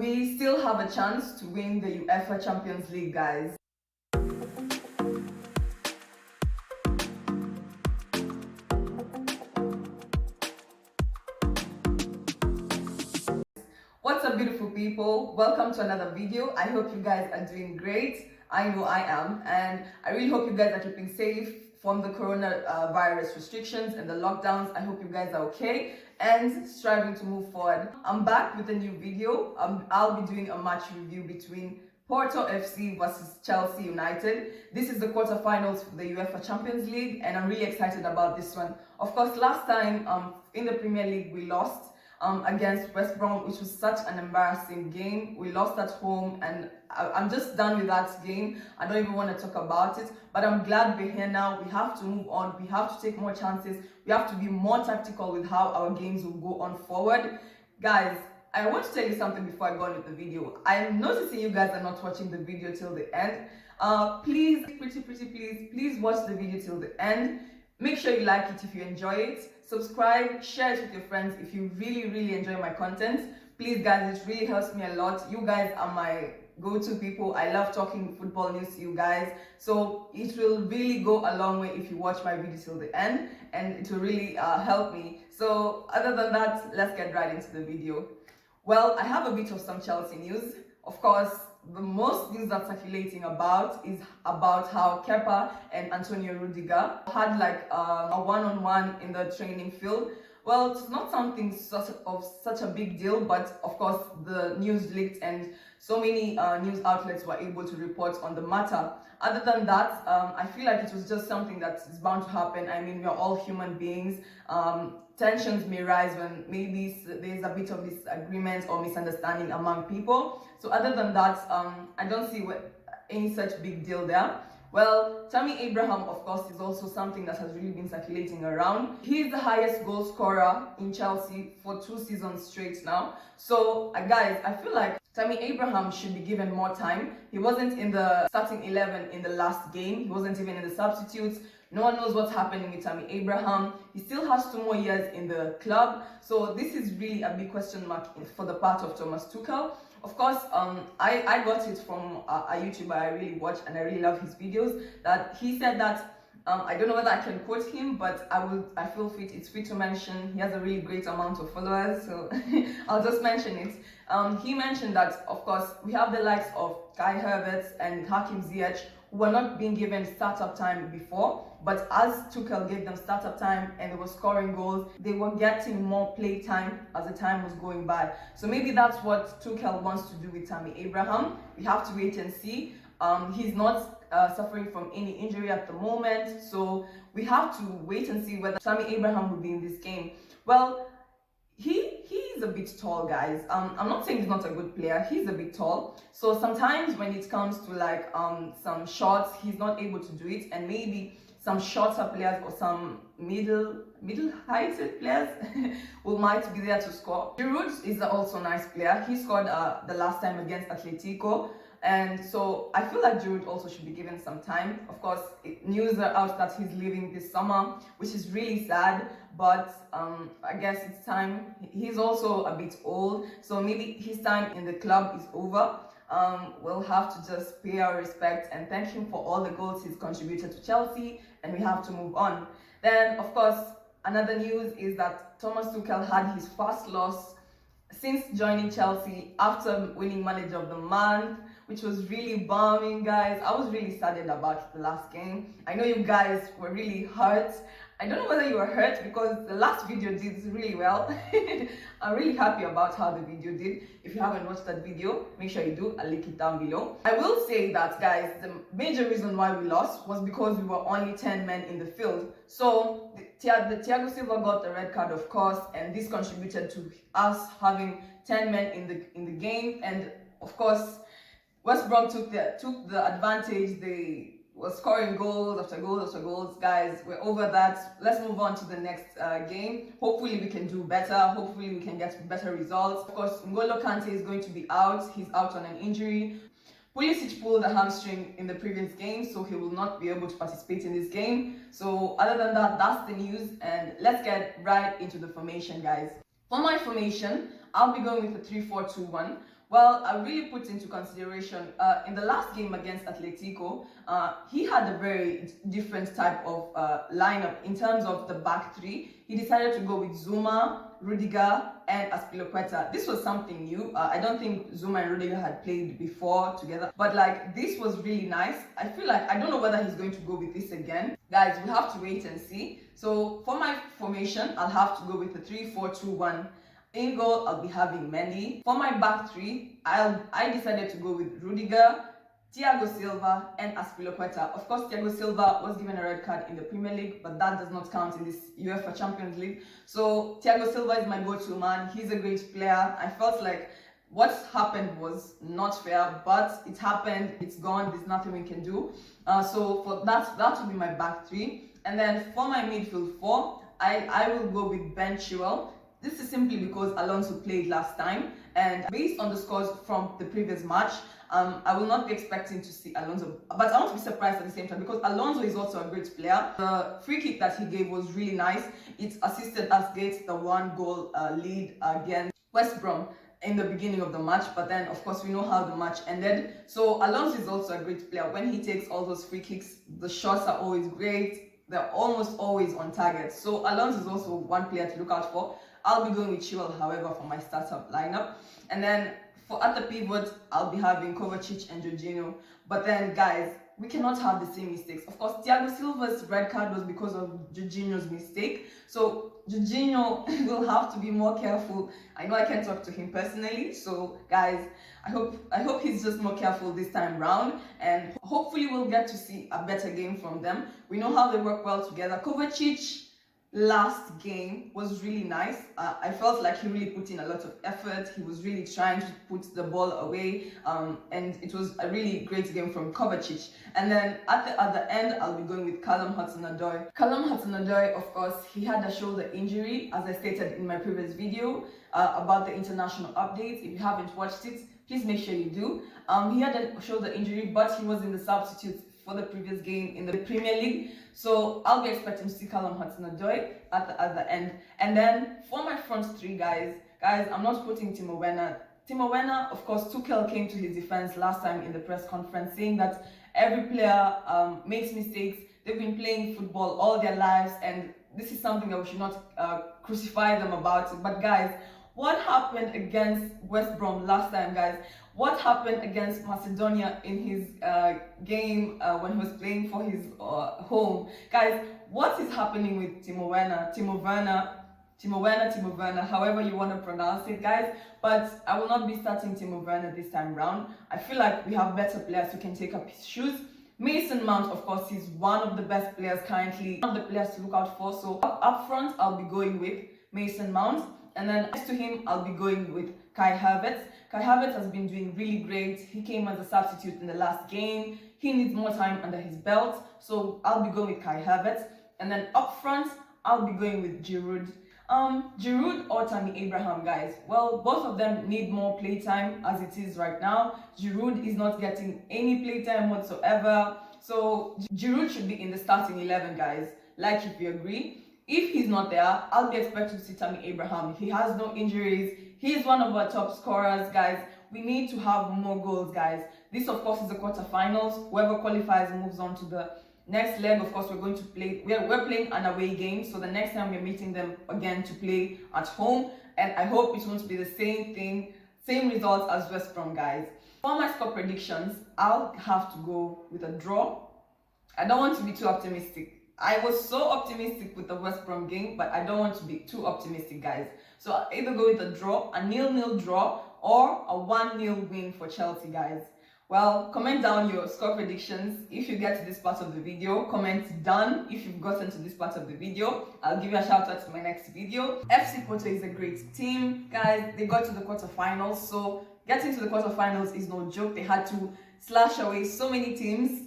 we still have a chance to win the UEFA Champions League, guys. What's up, beautiful people? Welcome to another video. I hope you guys are doing great. I know I am, and I really hope you guys are keeping safe from the coronavirus restrictions and the lockdowns. I hope you guys are okay and striving to move forward. I'm back with a new video. I'll be doing a match review between Porto FC versus Chelsea United. This is the quarterfinals for the UEFA Champions League, and I'm really excited about this one. Of course, last time in the Premier League we lost against West Brom, which was such an embarrassing game. We lost at home, and I'm just done with that game. I don't even want to talk about it, but I'm glad we're here now. We have to move on. We have to take more chances. We have to be more tactical with how our games will go on forward. Guys, I want to tell you something before I go on with the video. I'm noticing you guys are not watching the video till the end. Please, please watch the video till the end. Make sure you like it if you enjoy it. Subscribe, share it with your friends if you really enjoy my content. Please, guys, it really helps me a lot. You guys are my go-to people. I love talking football news to you guys. So it will really go a long way if you watch my video till the end, and it will really help me. So other than that, let's get right into the video. Well, I have a bit of some Chelsea news. Of course, the most news that's circulating about is about how Kepa and Antonio Rudiger had like a one-on-one in the training field. Well, it's not something of such a big deal, but of course the news leaked and so many news outlets were able to report on the matter. Other than that, I feel like it was just something that is bound to happen. I mean, we're all human beings. Tensions may rise when maybe there's a bit of disagreement or misunderstanding among people. So other than that, I don't see any such big deal there. Well, Tammy Abraham, of course, is also something that has really been circulating around. He is the highest goal scorer in Chelsea for 2 seasons straight now. So, guys, I feel like Tammy Abraham should be given more time. He wasn't in the starting 11 in the last game. He wasn't even in the substitutes. No one knows what's happening with Tammy Abraham. He still has 2 more years in the club. So this is really a big question mark for the part of Thomas Tuchel. Of course, I got it from a YouTuber I really watch and I really love his videos, that he said that, I don't know whether I can quote him, but I feel it's fit to mention. He has a really great amount of followers, so I'll just mention it. He mentioned that, of course, we have the likes of Kai Havertz and Hakim Ziyech, who were not being given startup time before, but as Tuchel gave them startup time and they were scoring goals, they were getting more play time as the time was going by. So maybe that's what Tuchel wants to do with Tammy Abraham. We have to wait and see. He's not suffering from any injury at the moment, so we have to wait and see whether Tammy Abraham will be in this game. Well, he's a bit tall, guys. I'm not saying he's not a good player. He's a bit tall, so sometimes when it comes to like some shots, he's not able to do it, and maybe some shorter players or some middle-heighted players might be there to score. Giroud is also a nice player. He scored the last time against Atletico. And so I feel like Giroud also should be given some time. Of course, news are out that he's leaving this summer, which is really sad, but I guess it's time. He's also a bit old, so maybe his time in the club is over. We'll have to just pay our respect and thank him for all the goals he's contributed to Chelsea, and we have to move on. Then, of course, another news is that Thomas Tuchel had his first loss since joining Chelsea after winning Manager of the Month, which was really bombing, guys. I was really saddened about the last game. I know you guys were really hurt. I don't know whether you were hurt because the last video did really well. I'm really happy about how the video did. If you haven't watched that video, make sure you do. I'll link it down below. I will say that, guys, the major reason why we lost was because we were only 10 men in the field. So the Thiago Silva got the red card, of course, and this contributed to us having 10 men in the game. And of course, West Brom took the advantage. They were scoring goals after goals after goals. Guys, we're over that. Let's move on to the next game. Hopefully we can do better. Hopefully we can get better results. Of course, N'Golo Kante is going to be out. He's out on an injury. Pulisic pulled a hamstring in the previous game, so he will not be able to participate in this game. So other than that, that's the news, and let's get right into the formation, guys. For my formation, I'll be going with a 3-4-2-1, Well, I really put into consideration in the last game against Atletico, he had a very different type of lineup in terms of the back three. He decided to go with Zuma, Rudiger, and Azpilicueta. This was something new. I don't think Zuma and Rudiger had played before together, but like this was really nice. I feel like I don't know whether he's going to go with this again. Guys, we have to wait and see. So for my formation, I'll have to go with the 3-4-2-1. In goal, I'll be having Mendy. For my back three, I decided to go with Rudiger, Thiago Silva, and Azpilicueta. Of course, Thiago Silva was given a red card in the Premier League, but that does not count in this UEFA Champions League. So Thiago Silva is my go-to man. He's a great player. I felt like what happened was not fair, but it happened. It's gone. There's nothing we can do. So for that will be my back three. And then for my midfield four, I will go with Ben Chilwell. This is simply because Alonso played last time, and based on the scores from the previous match, I will not be expecting to see Alonso, but I won't be surprised at the same time because Alonso is also a great player. The free kick that he gave was really nice. It assisted us get the 1-goal lead against West Brom in the beginning of the match, but then of course we know how the match ended. So Alonso is also a great player. When he takes all those free kicks, the shots are always great. They're almost always on target. So Alonso is also one player to look out for. I'll be going with Chilwell, however, for my startup lineup. And then at the pivot, I'll be having Kovacic and Jorginho. But then, guys, we cannot have the same mistakes. Of course, Thiago Silva's red card was because of Jorginho's mistake. So Jorginho will have to be more careful. I know I can't talk to him personally. So, guys, I hope he's just more careful this time round. And hopefully we'll get to see a better game from them. We know how they work well together. Kovacic last game was really nice. I felt like he really put in a lot of effort. He was really trying to put the ball away, and it was a really great game from Kovacic. And then at the other end, I'll be going with Callum Hudson-Odoi. Callum Hudson-Odoi, of course, he had a shoulder injury, as I stated in my previous video about the international updates. If you haven't watched it, please make sure you do. He had a shoulder injury, but he was in the substitutes for the previous game in the Premier League. So I'll be expecting to see Callum Hudson-Odoi at the other end. And then for my front three, guys, I'm not putting Timo Werner. Timo Werner, of course, Tuchel came to his defense last time in the press conference saying that every player makes mistakes. They've been playing football all their lives, and this is something that we should not crucify them about it. But guys, what happened against West Brom last time, guys? What happened against Macedonia in his game when he was playing for his home? Guys, what is happening with Timo Werner? Timo Werner, however you want to pronounce it, guys. But I will not be starting Timo Werner this time round. I feel like we have better players who can take up his shoes. Mason Mount, of course, is one of the best players currently, one of the players to look out for. So up front, I'll be going with Mason Mount. And then next to him, I'll be going with Kai Havertz. Kai Havertz has been doing really great. He came as a substitute in the last game. He needs more time under his belt. So I'll be going with Kai Havertz. And then up front, I'll be going with Giroud. Giroud or Tammy Abraham, guys. Well, both of them need more playtime as it is right now. Giroud is not getting any playtime whatsoever. So Giroud should be in the starting 11, guys. Like if you agree. If he's not there, I'll be expecting to see Tammy Abraham. He has no injuries. He's one of our top scorers, guys. We need to have more goals, guys. This, of course, is the quarterfinals. Whoever qualifies moves on to the next leg. Of course, we're going to play. We're playing an away game, so the next time we're meeting them again to play at home. And I hope it won't be the same thing, same results as West Brom, guys. For my score predictions, I'll have to go with a draw. I don't want to be too optimistic. I was so optimistic with the West Brom game, but I don't want to be too optimistic, guys. So I'll either go with a draw, a 0-0 draw, or a 1-0 win for Chelsea, guys. Well, comment down your score predictions if you get to this part of the video. Comment done if you've gotten to this part of the video. I'll give you a shout out to my next video. FC Porto is a great team, guys. They got to the quarterfinals, so getting to the quarterfinals is no joke. They had to slash away so many teams.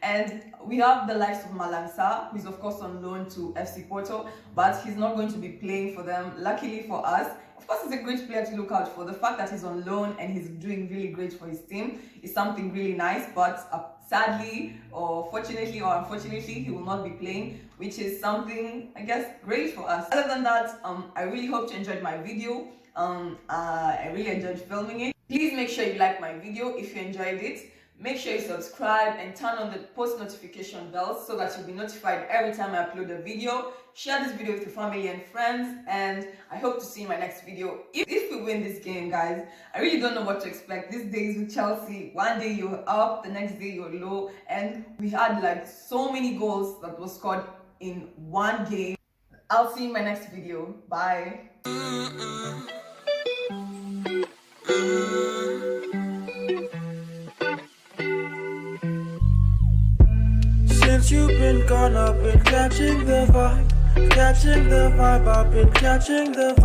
And we have the likes of Malang Sarr, who is of course on loan to FC Porto, but he's not going to be playing for them. Luckily for us, of course, he's a great player to look out for. The fact that he's on loan and he's doing really great for his team is something really nice, but sadly, or fortunately or unfortunately, he will not be playing, which is something, I guess, great for us. Other than that, I really hope you enjoyed my video. I really enjoyed filming it. Please make sure you like my video if you enjoyed it. Make sure you subscribe and turn on the post notification bell so that you'll be notified every time I upload a video. Share this video with your family and friends, and I hope to see you in my next video. If we win this game, guys, I really don't know what to expect. These days with Chelsea, one day you're up, the next day you're low, and we had like so many goals that was scored in one game. I'll see you in my next video. Bye. Since you've been gone, I've been catching the vibe, I've been catching the vibe.